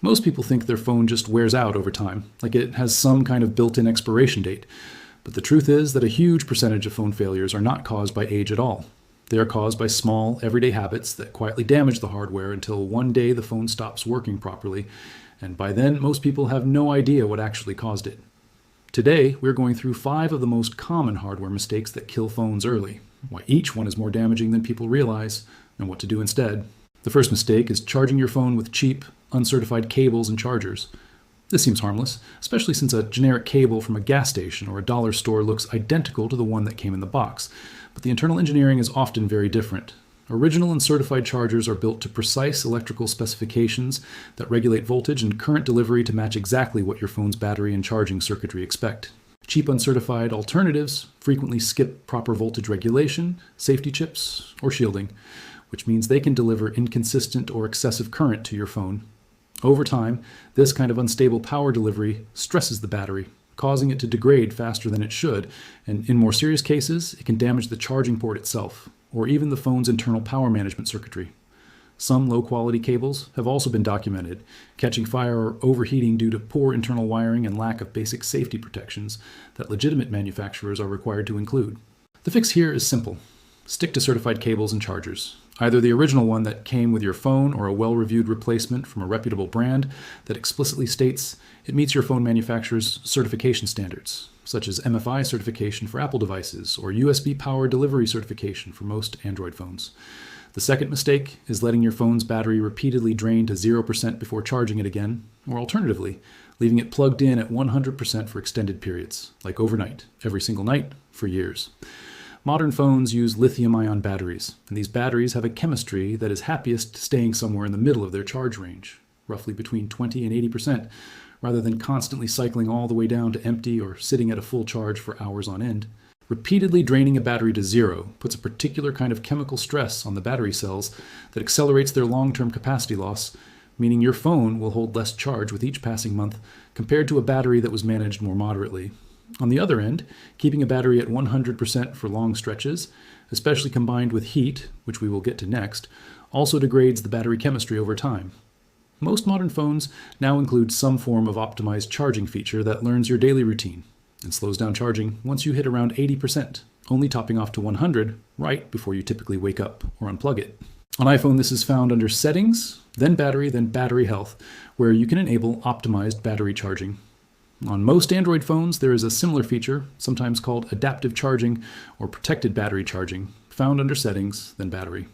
Most people think their phone just wears out over time, like it has some kind of built-in expiration date. But the truth is that a huge percentage of phone failures are not caused by age at all. They are caused by small, everyday habits that quietly damage the hardware until one day the phone stops working properly, and by then most people have no idea what actually caused it. Today, we're going through 5 of the most common hardware mistakes that kill phones early, why each one is more damaging than people realize, and what to do instead. The first mistake is charging your phone with cheap, uncertified cables and chargers. This seems harmless, especially since a generic cable from a gas station or a dollar store looks identical to the one that came in the box, but the internal engineering is often very different. Original and certified chargers are built to precise electrical specifications that regulate voltage and current delivery to match exactly what your phone's battery and charging circuitry expect. Cheap uncertified alternatives frequently skip proper voltage regulation, safety chips, or shielding, which means they can deliver inconsistent or excessive current to your phone. Over time, this kind of unstable power delivery stresses the battery, causing it to degrade faster than it should, and in more serious cases, it can damage the charging port itself, or even the phone's internal power management circuitry. Some low-quality cables have also been documented, catching fire or overheating due to poor internal wiring and lack of basic safety protections that legitimate manufacturers are required to include. The fix here is simple. Stick to certified cables and chargers. Either the original one that came with your phone or a well-reviewed replacement from a reputable brand that explicitly states it meets your phone manufacturer's certification standards, such as MFI certification for Apple devices or USB power delivery certification for most Android phones. The second mistake is letting your phone's battery repeatedly drain to 0% before charging it again, or alternatively, leaving it plugged in at 100% for extended periods, like overnight, every single night, for years. Modern phones use lithium-ion batteries, and these batteries have a chemistry that is happiest staying somewhere in the middle of their charge range, roughly between 20 and 80%, rather than constantly cycling all the way down to empty or sitting at a full charge for hours on end. Repeatedly draining a battery to zero puts a particular kind of chemical stress on the battery cells that accelerates their long-term capacity loss, meaning your phone will hold less charge with each passing month compared to a battery that was managed more moderately. On the other end, keeping a battery at 100% for long stretches, especially combined with heat, which we will get to next, also degrades the battery chemistry over time. Most modern phones now include some form of optimized charging feature that learns your daily routine and slows down charging once you hit around 80%, only topping off to 100 right before you typically wake up or unplug it. On iPhone, this is found under Settings, then Battery Health, where you can enable optimized battery charging. On most Android phones, there is a similar feature, sometimes called adaptive charging or protected battery charging, found under Settings, then Battery.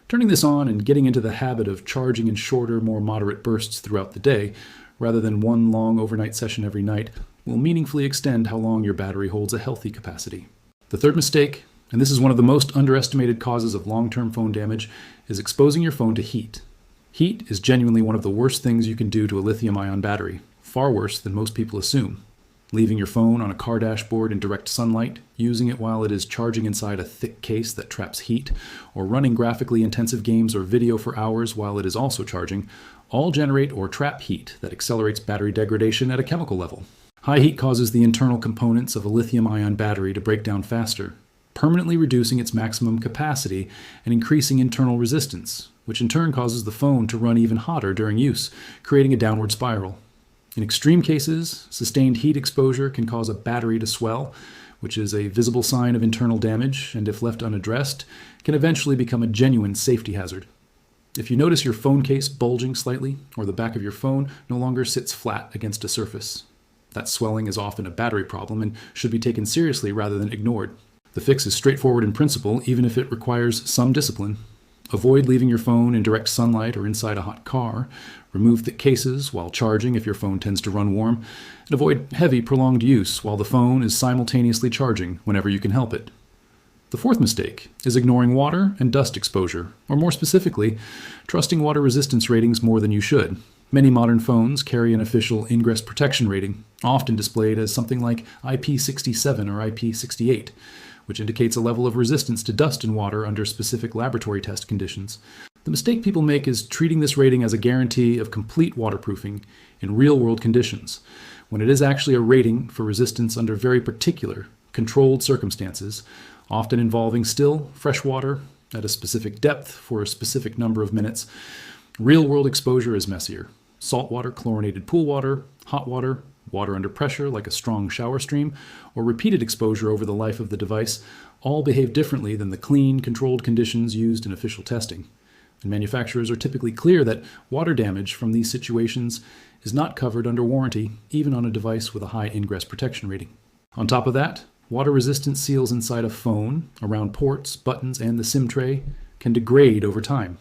Turning this on and getting into the habit of charging in shorter, more moderate bursts throughout the day, rather than one long overnight session every night, will meaningfully extend how long your battery holds a healthy capacity. The third mistake, and this is one of the most underestimated causes of long-term phone damage, is exposing your phone to heat. Heat is genuinely one of the worst things you can do to a lithium-ion battery. Far worse than most people assume. Leaving your phone on a car dashboard in direct sunlight, using it while it is charging inside a thick case that traps heat, or running graphically intensive games or video for hours while it is also charging, all generate or trap heat that accelerates battery degradation at a chemical level. High heat causes the internal components of a lithium-ion battery to break down faster, permanently reducing its maximum capacity and increasing internal resistance, which in turn causes the phone to run even hotter during use, creating a downward spiral. In extreme cases, sustained heat exposure can cause a battery to swell, which is a visible sign of internal damage, and if left unaddressed, can eventually become a genuine safety hazard. If you notice your phone case bulging slightly, or the back of your phone no longer sits flat against a surface, that swelling is often a battery problem and should be taken seriously rather than ignored. The fix is straightforward in principle, even if it requires some discipline. Avoid leaving your phone in direct sunlight or inside a hot car. Remove thick cases while charging if your phone tends to run warm. And avoid heavy, prolonged use while the phone is simultaneously charging whenever you can help it. The fourth mistake is ignoring water and dust exposure, or more specifically, trusting water resistance ratings more than you should. Many modern phones carry an official ingress protection rating, often displayed as something like IP67 or IP68, which indicates a level of resistance to dust and water under specific laboratory test conditions. The mistake people make is treating this rating as a guarantee of complete waterproofing in real-world conditions, when it is actually a rating for resistance under very particular, controlled circumstances, often involving still, fresh water at a specific depth for a specific number of minutes. Real-world exposure is messier. saltwater, chlorinated pool water, hot water, water under pressure like a strong shower stream, or repeated exposure over the life of the device all behave differently than the clean, controlled conditions used in official testing. And manufacturers are typically clear that water damage from these situations is not covered under warranty, even on a device with a high ingress protection rating. On top of that, water-resistant seals inside a phone, around ports, buttons, and the SIM tray can degrade over time,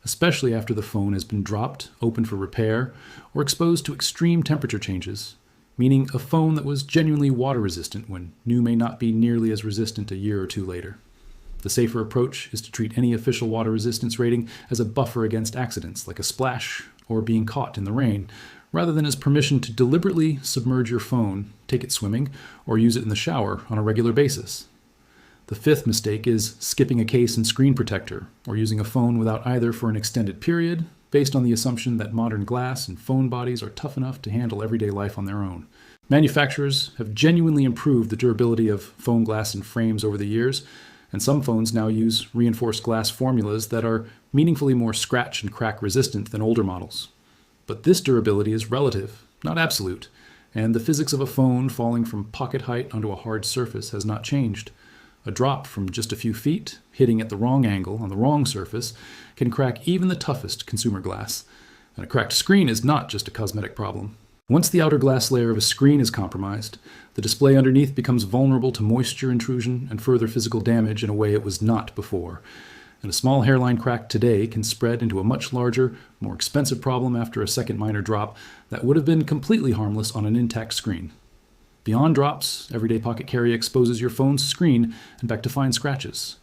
especially after the phone has been dropped, open for repair, or exposed to extreme temperature changes, meaning a phone that was genuinely water-resistant when new may not be nearly as resistant a year or two later. The safer approach is to treat any official water resistance rating as a buffer against accidents like a splash or being caught in the rain, rather than as permission to deliberately submerge your phone, take it swimming, or use it in the shower on a regular basis. The fifth mistake is skipping a case and screen protector, or using a phone without either for an extended period, based on the assumption that modern glass and phone bodies are tough enough to handle everyday life on their own. Manufacturers have genuinely improved the durability of phone glass and frames over the years, and some phones now use reinforced glass formulas that are meaningfully more scratch and crack resistant than older models. But this durability is relative, not absolute, and the physics of a phone falling from pocket height onto a hard surface has not changed. A drop from just a few feet, hitting at the wrong angle on the wrong surface, can crack even the toughest consumer glass. And a cracked screen is not just a cosmetic problem. Once the outer glass layer of a screen is compromised, the display underneath becomes vulnerable to moisture intrusion and further physical damage in a way it was not before. And a small hairline crack today can spread into a much larger, more expensive problem after a second minor drop that would have been completely harmless on an intact screen. Beyond drops, everyday pocket carry exposes your phone's screen and back to fine scratches,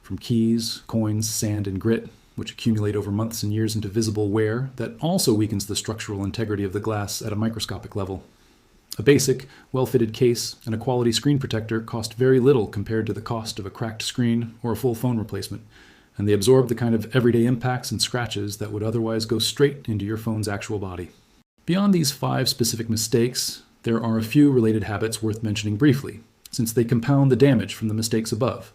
from keys, coins, sand, and grit, which accumulate over months and years into visible wear that also weakens the structural integrity of the glass at a microscopic level. A basic, well-fitted case and a quality screen protector cost very little compared to the cost of a cracked screen or a full phone replacement, and they absorb the kind of everyday impacts and scratches that would otherwise go straight into your phone's actual body. Beyond these 5 specific mistakes, there are a few related habits worth mentioning briefly, since they compound the damage from the mistakes above.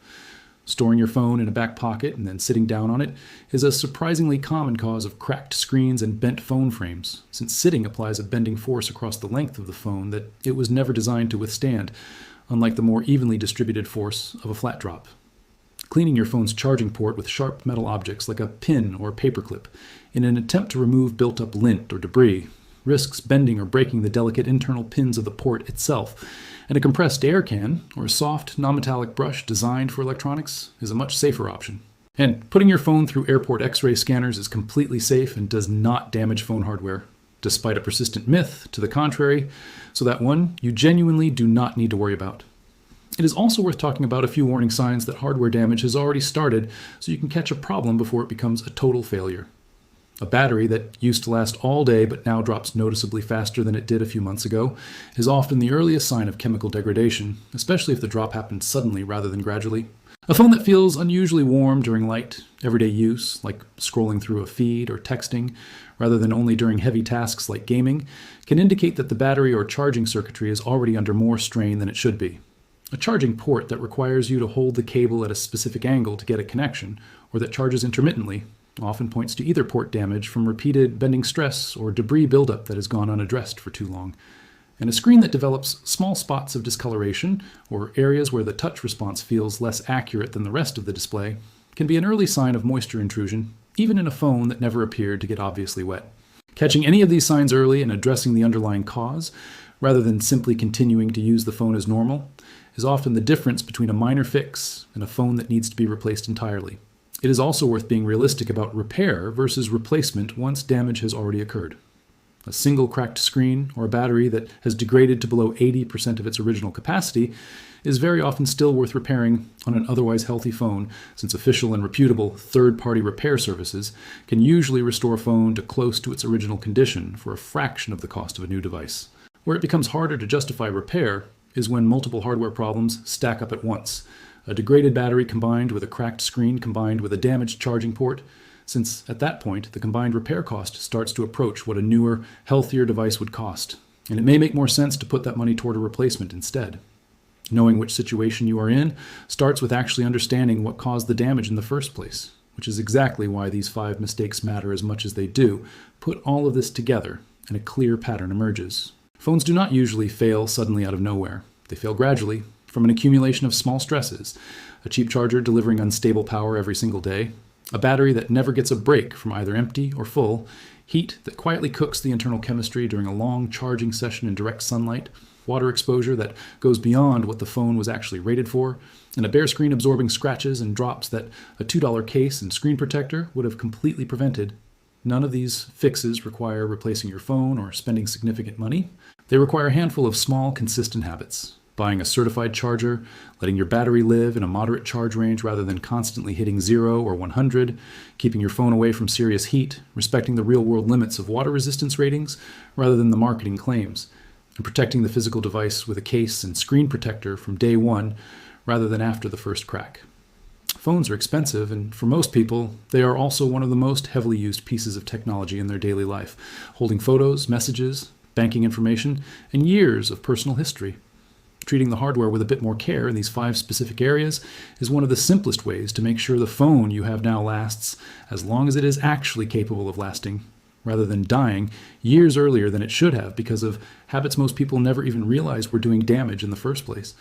Storing your phone in a back pocket and then sitting down on it is a surprisingly common cause of cracked screens and bent phone frames, since sitting applies a bending force across the length of the phone that it was never designed to withstand, unlike the more evenly distributed force of a flat drop. Cleaning your phone's charging port with sharp metal objects like a pin or paperclip in an attempt to remove built-up lint or debris risks bending or breaking the delicate internal pins of the port itself, and a compressed air can, or a soft, non-metallic brush designed for electronics, is a much safer option. And putting your phone through airport X-ray scanners is completely safe and does not damage phone hardware, despite a persistent myth to the contrary, so that one you genuinely do not need to worry about. It is also worth talking about a few warning signs that hardware damage has already started, so you can catch a problem before it becomes a total failure. A battery that used to last all day but now drops noticeably faster than it did a few months ago is often the earliest sign of chemical degradation, especially if the drop happens suddenly rather than gradually. A phone that feels unusually warm during light, everyday use, like scrolling through a feed or texting, rather than only during heavy tasks like gaming, can indicate that the battery or charging circuitry is already under more strain than it should be. A charging port that requires you to hold the cable at a specific angle to get a connection, or that charges intermittently, often points to either port damage from repeated bending stress or debris buildup that has gone unaddressed for too long. And a screen that develops small spots of discoloration, or areas where the touch response feels less accurate than the rest of the display, can be an early sign of moisture intrusion, even in a phone that never appeared to get obviously wet. Catching any of these signs early and addressing the underlying cause, rather than simply continuing to use the phone as normal, is often the difference between a minor fix and a phone that needs to be replaced entirely. It is also worth being realistic about repair versus replacement once damage has already occurred. A single cracked screen or a battery that has degraded to below 80% of its original capacity is very often still worth repairing on an otherwise healthy phone, since official and reputable third-party repair services can usually restore a phone to close to its original condition for a fraction of the cost of a new device. Where it becomes harder to justify repair is when multiple hardware problems stack up at once. A degraded battery combined with a cracked screen combined with a damaged charging port, since at that point the combined repair cost starts to approach what a newer, healthier device would cost, and it may make more sense to put that money toward a replacement instead. Knowing which situation you are in starts with actually understanding what caused the damage in the first place. which is exactly why these 5 mistakes matter as much as they do. Put all of this together, and a clear pattern emerges. Phones do not usually fail suddenly out of nowhere. They fail gradually, from an accumulation of small stresses: a cheap charger delivering unstable power every single day, a battery that never gets a break from either empty or full, heat that quietly cooks the internal chemistry during a long charging session in direct sunlight, water exposure that goes beyond what the phone was actually rated for, and a bare screen absorbing scratches and drops that a $2 case and screen protector would have completely prevented. None of these fixes require replacing your phone or spending significant money. They require a handful of small, consistent habits: buying a certified charger, letting your battery live in a moderate charge range rather than constantly hitting 0 or 100, keeping your phone away from serious heat, respecting the real-world limits of water resistance ratings rather than the marketing claims, and protecting the physical device with a case and screen protector from day one rather than after the first crack. Phones are expensive, and for most people, they are also one of the most heavily used pieces of technology in their daily life, holding photos, messages, banking information, and years of personal history. Treating the hardware with a bit more care in these 5 specific areas is one of the simplest ways to make sure the phone you have now lasts as long as it is actually capable of lasting, rather than dying years earlier than it should have because of habits most people never even realized were doing damage in the first place.